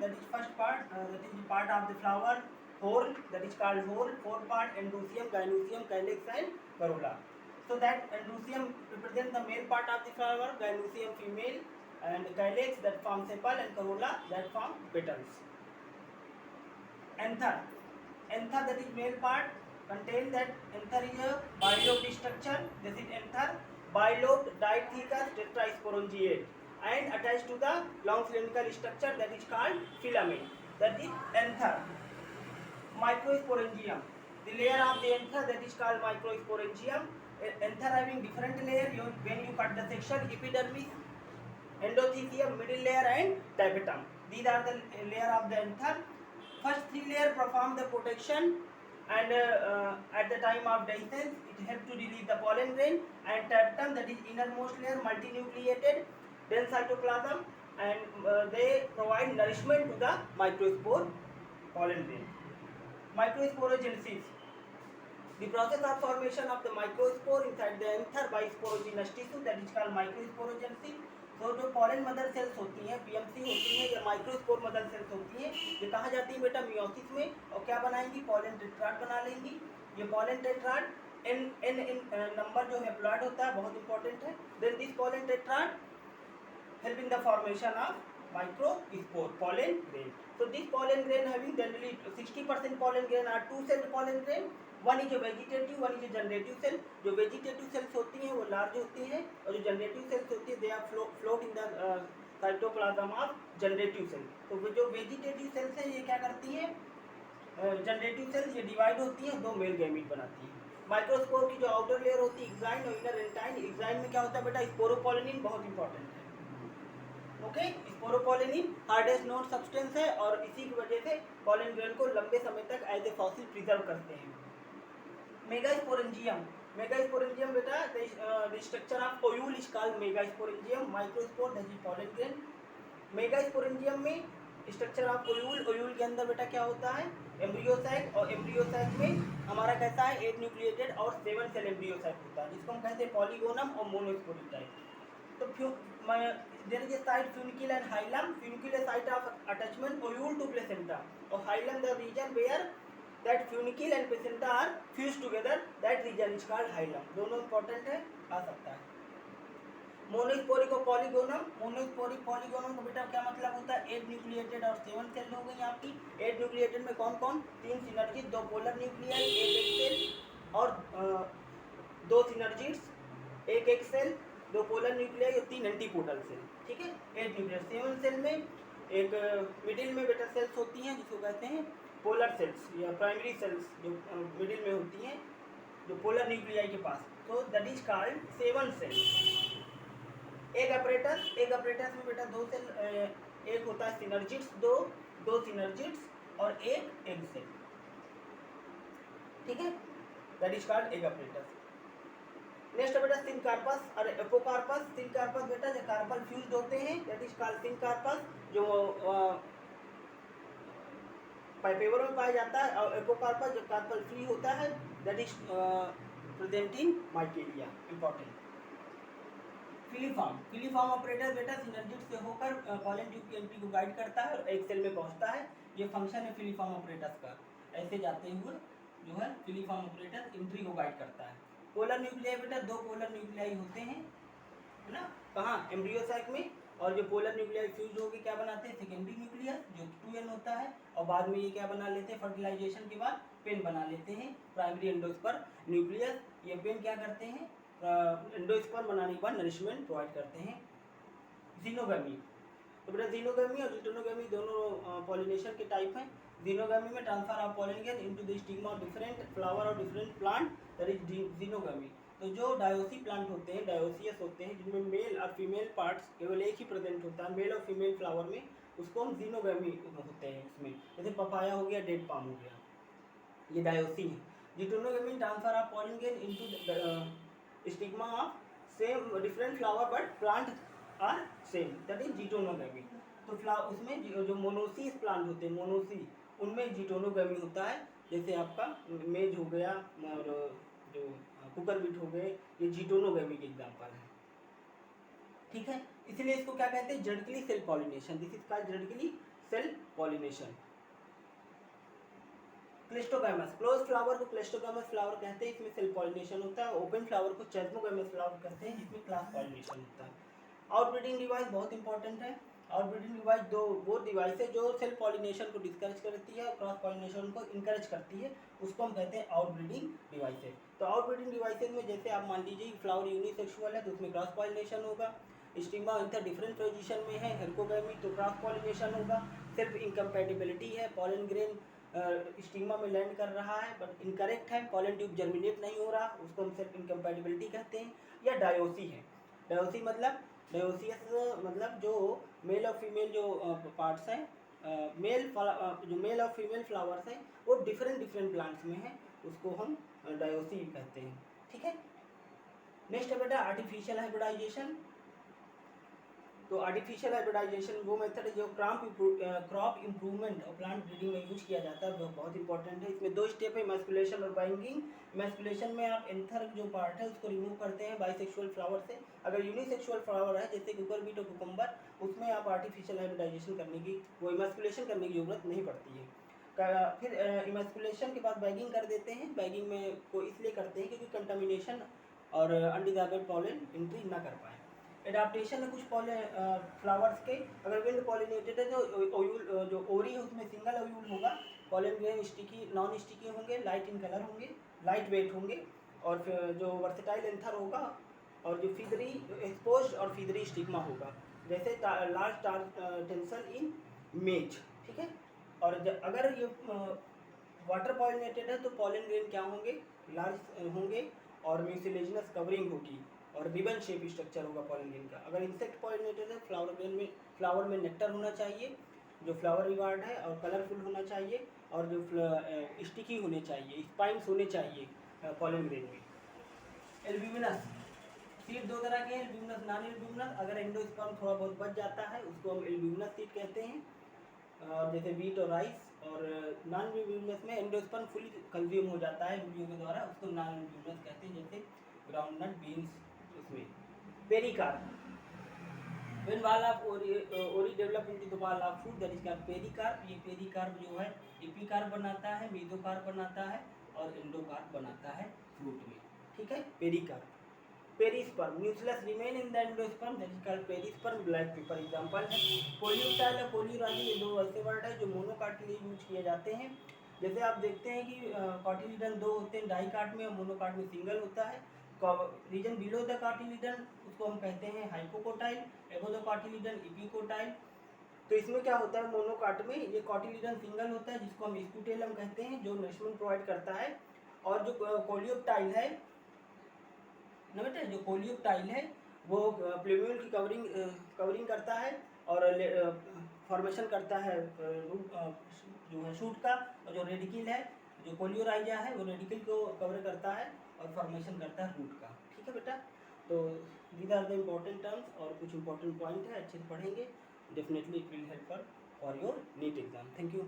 that is first part, that is the part of the flower, whorl, that is called whorl. 4 part, androecium, gynoecium, calyx and corolla. So that androecium represents the male part of the flower, gynoecium female, and calyx that forms sepal, and corolla that form petals. Anther, anther that is male part, contain that anther is a bilobed structure. This is anther, bilobed, dithecous, tetrasporangiate, and attached to the long cylindrical structure that is called filament. That is anther. Microsporangium, the layer of the anther that is called microsporangium. Anther having different layer. When you cut the section, epidermis, endothelium, middle layer and tapetum. These are the layer of the anther. First 3 layer perform the protection, and at the time of dehiscence it helps to release the pollen grain, and tapetum, that is innermost layer, multinucleated, dense cytoplasm, and they provide nourishment to the microspore pollen grain. Microsporogenesis, the process of formation of the microspore inside the anther by sporogenous tissue, that is called microsporogenesis. तो जो pollen mother cells होती हैं, PMC होती हैं, या microspore mother cells होती हैं, ये कहाँ जाती है बेटा? मियोसिस में, और क्या बनाएंगी? पॉलन टेट्राड बना लेंगी. ये पॉलन टेट्राड एन नंबर जो हैप्लॉइड होता है बहुत इंपॉर्टेंट है. Then this pollen tetrad help in the formation of microspore pollen grain. So this pollen grain having generally 60% pollen grain are two-celled pollen grain. One is a vegetative, one is a generative cell. जो vegetative cells होती हैं वो large होती हैं, और जो generative cells होती है they are float in the cytoplasm of generative cell. तो जो vegetative cells हैं ये क्या करती हैं? generative cells ये divide होती हैं, 2 male gamete बनाती हैं. माइक्रोस्पोर की जो outer layer होती है exine और inner entine. exine में क्या होता है बेटा? स्पोरोपोलिनिन बहुत इंपॉर्टेंट है. Okay, sporopollenin hardest known substance है, और इसी की वजह से पॉलन ग्रेन को लंबे समय तक एज ए फॉसिल प्रिजर्व करते हैं. मेगास्पोरेंजियम, मेगास्पोरेंजियम बेटा the structure of ovule is called megasporangium. Microspore that is pollen grain. Megasporangium में स्ट्रक्चर ऑफ ओयूल, ओयूल के अंदर बेटा क्या होता है? एम्ब्रियोसैक, और एम्ब्रियोसैक में हमारा कैसा है? 8 न्यूक्लिएटेड और 7 सेल एम्ब्रियोसैक होता है, जिसको हम कहते हैं पॉलीगोनम और मोनोस्पोरिक टाइप. तो there is a site funicle and hilum. Funicle is site of attachment ovule to placenta, or hilum the region where that funicle and placenta are fused together. That region is called hilum. दोनों important है, आ सकता है. Monosporic और polygonum. Monosporic polygonum का बेटा क्या मतलब होता है? 8 न्यूक्लिएटेड और 7 सेल हो गई आपकी. 8 न्यूक्लिएटेड में कौन कौन? 3 सिनर्जिड, 2 पोलर न्यूक्लियाई, 1 सेल, और 2 सिनर्जिड्स, 1 सेल, 2 पोलर न्यूक्लियाई और 3 एंटीपोडल सेल. ठीक है, 8 न्यूक्लियस. 7 सेल में एक मिडिल में बेटा सेल्स होती हैं जिसको कहते हैं पोलर सेल्स या प्राइमरी सेल्स, जो मिडिल में होती हैं, जो पोलर न्यूक्लियाई के पास. तो दैट इज कॉल्ड 7 सेल. एक अपरेटस, एक अपरेटस में बेटा 2 सेल, एक होता है सिनर्जिड्स, 2 सिनर्जिड्स और एक एग सेल. ठीक है, that is called egg apparatus. Next बेटा सिनकार्पस और एपोकार्पस. सिनकार्पस बेटा जो कार्पल फ्यूज्ड होते हैं, दैट इज कॉल्ड सिनकार्पस, जो पाइपेवर में पाया जाता है, और एपोकार्पस जो कार्पल फ्री होता है, that is present in Michelia. Important. Filiform, filiform operator बेटा सिनर्जिड से होकर पॉलन ट्यूब की एंट्री को गाइड करता है और एक सेल में पहुंचता है. ये फंक्शन है फिलीफॉर्म ऑपरेटर्स का. ऐसे जाते हुए जो है फिलीफॉर्म ऑपरेटर एंट्री को गाइड करता है. पोलर न्यूक्लियाई बेटा 2 पोलर न्यूक्लियाई होते हैं, है ना? कहाँ? एम्ब्रियोसैक में. और जो पोलर न्यूक्लियाई फ्यूज होकर क्या बनाते हैं? सेकेंडरी न्यूक्लियस जो 2n होता है, और बाद में ये क्या बना लेते हैं? फर्टिलाइजेशन के बाद पेन बना लेते हैं, प्राइमरी एंडोस्पर्म न्यूक्लियस. ये पेन क्या करते हैं? एंडोस्पर्म बनाने के बाद नरिशमेंट प्रोवाइड करते हैं. जीनोगमी, तो बेटा जीनोगमी और जिटोनोगमी दोनों पॉलिनेशन के टाइप हैं. जीनोगमी में transfer of pollen grain into the stigma of different flower और डिफरेंट प्लांट, दैट इज जीनोगमी. तो जो डायोसी प्लांट होते हैं, डायोसियस होते हैं, जिनमें मेल और फीमेल पार्ट्स केवल एक ही प्रेजेंट होता है, मेल और फीमेल फ्लावर में, उसको हम जीनोगमी होते हैं. इसमें जैसे पपाया हो गया, डेड पाम हो गया, ये डायोसी है. Geitonogamy transfer of pollen grain into stigma of same different flower but plant are same, that is geitonogamy. तो उसमें जो मोनोसीस प्लांट होते हैं, मोनोसी, उनमें जिटोनोगमी होता है. जैसे आपका मेज हो गया और जो कुकर बीट हो गए, ये जिटोनोगमी के एग्जाम्पल है. ठीक है, इसलिए इसको क्या कहते हैं? जर्डकली self pollination. This is called जर्डकली self pollination. Cleistogamous, close flower को क्लिस्टोगैमस फ्लावर कहते हैं, इसमें सेल्फ पॉलिनेशन होता है। ओपन फ्लावर को चेस्मोगैमस फ्लावर कहते हैं, जिसमें क्लास पॉलिनेशन होता है। आउटब्रीडिंग डिवाइस बहुत इंपॉर्टेंट है। आउटब्रीडिंग डिवाइस वो डिवाइस है जो सेल्फ पॉलिनेशन को डिस्करेज करती है और क्रॉस पॉलिनेशन को इंकरेज करती है, उसको हम कहते हैं आउटब्रीडिंग डिवाइसेज। तो आउटब्रीडिंग डिवाइसेज में जैसे आप मान लीजिए फ्लावर यूनिसेक्सुअल है तो उसमें क्रॉस पॉलिनेशन होगा। स्टिग्मा इंटर डिफरेंट पोजीशन में है, हेरकोगैमी, तो क्रॉस पॉलिनेशन होगा। सिर्फ इनकम्पैटिबिलिटी है, पॉलन ग्रेन स्टिग्मा में लैंड कर रहा है बट इनकरेक्ट है, पॉलन ट्यूब जर्मिनेट नहीं हो रहा, उसको हम सिर्फ इनकम्पैटिबिलिटी कहते हैं। या डायोसी है, डायोसी मतलब डायोसियस मतलब जो मेल और फीमेल जो पार्ट्स हैं, जो मेल और फीमेल फ्लावर्स हैं वो डिफरेंट प्लांट्स में है, उसको हम डायोसी कहते हैं। ठीक है, नेक्स्ट है बेटा आर्टिफिशियल हाइब्रिडाइजेशन। तो आर्टिफिशियल हाइब्रिडाइजेशन वो मेथड है जो क्रॉप इम्प्रूवमेंट और प्लांट ब्रीडिंग में यूज किया जाता है, वो बहुत इंपॉर्टेंट है। इसमें 2 स्टेप है, इमैस्कुलेशन और बाइंडिंग। इमैस्कुलेशन में आप एंथर जो पार्ट है उसको रिमूव करते हैं बाइसेक्सुअल फ्लावर से। अगर यूनिसेक्सुअल फ्लावर है जैसे कुकर बीट और कुकुम्बर, उसमें आप आर्टिफिशियल हाइब्रिडाइजेशन करने की, वो इमैस्कुलेशन करने की जरूरत नहीं पड़ती है। फिर इमैस्कुलेशन के बाद बैगिंग कर देते हैं। बैगिंग में को इसलिए करते हैं क्योंकि कंटामिनेशन और अनडिजायरेबल पॉलन एंट्री ना कर पाए। एडाप्टेशन है कुछ फ्लावर्स के, अगर विंड पॉलिनेटेड है तो ओयूल जो ओरी है उसमें सिंगल ओयूल होगा, pollen grain sticky non sticky होंगे, लाइट इन कलर होंगे, लाइट वेट होंगे, और फिर जो वर्सेटाइल एंथर होगा, और जो फीदरी एक्सपोज्ड और फीदरी स्टिग्मा होगा, जैसे लार्ज टेंसल इन मेज। ठीक है, और अगर ये वाटर पॉलिनेटेड है तो पॉलन ग्रेन क्या होंगे, लार्ज होंगे, और म्यूसिलेजिनस कवरिंग होगी, और रिबन शेप स्ट्रक्चर होगा पॉलन ग्रेन का। अगर इंसेक्ट पॉलिनेटेड है फ्लावर में नेक्टर होना चाहिए, जो फ्लावर रिवार्ड है, और कलरफुल होना चाहिए, और जो स्टिकी होने चाहिए, स्पाइन्स होने चाहिए पॉलन ग्रेन में। एल्ब्यूमिनस सीड 2 तरह के हैं, एल्ब्यूमिनस नॉन एल्ब्यूमिनस। अगर एंडोस्पर्म थोड़ा बहुत बच जाता है उसको हम एल्ब्यूमिनस सीड कहते हैं, जैसे वीट और राइस। और नॉन एल्ब्यूमिनस में एंडोस्पर्म फुली कंज्यूम हो जाता है एम्ब्रियो के द्वारा, उसको नॉन एल्ब्यूमिनस कहते हैं, जैसे ग्राउंडनट, बीन्स। उसमें pericarp, when valve ori develop into the valve fruit, that is called pericarp. ये पेरिकार्प जो है एपिकार्प बनाता है, मेसोकार्प बनाता है, और एंडोकार्प बनाता है फ्रूट में। ठीक है, pericarp. Perisperm, nucleus remain in the endosperm, that is called perisperm. Black pepper example है। कोलियोटाइल और कोलियोराजी, ये 2 ऐसे वर्ड है जो मोनोकाट के लिए यूज किए जाते हैं। जैसे आप देखते हैं कि कॉटिलीडन 2 होते हैं डाइकाट में, और मोनोकाट में सिंगल होता है। रीजन बिलो द कॉटिलीडन उसको हम कहते हैं हाइपोकोटाइल, एबो द कॉटिलीडन इपिकोटाइल। तो इसमें क्या होता है, मोनोकाट में ये कॉटिलीडन सिंगल होता है जिसको हम स्कूटेलम कहते हैं, जो नरिशमेंट प्रोवाइड करता है। और जो कोलियोप्टाइल है ना बेटा, जो कोलियोप्टाइल है वो प्लूम्यूल की कवरिंग करता है, और फॉर्मेशन करता है जो है शूट का। और जो रेडिकल है, जो कोलियोराइजा है, वो रेडिकल को कवर करता है और फॉर्मेशन करता है रूट का। ठीक है बेटा, तो these are the important terms, और कुछ इंपॉर्टेंट पॉइंट है, अच्छे से पढ़ेंगे, definitely it will help for your NEET exam. Thank you.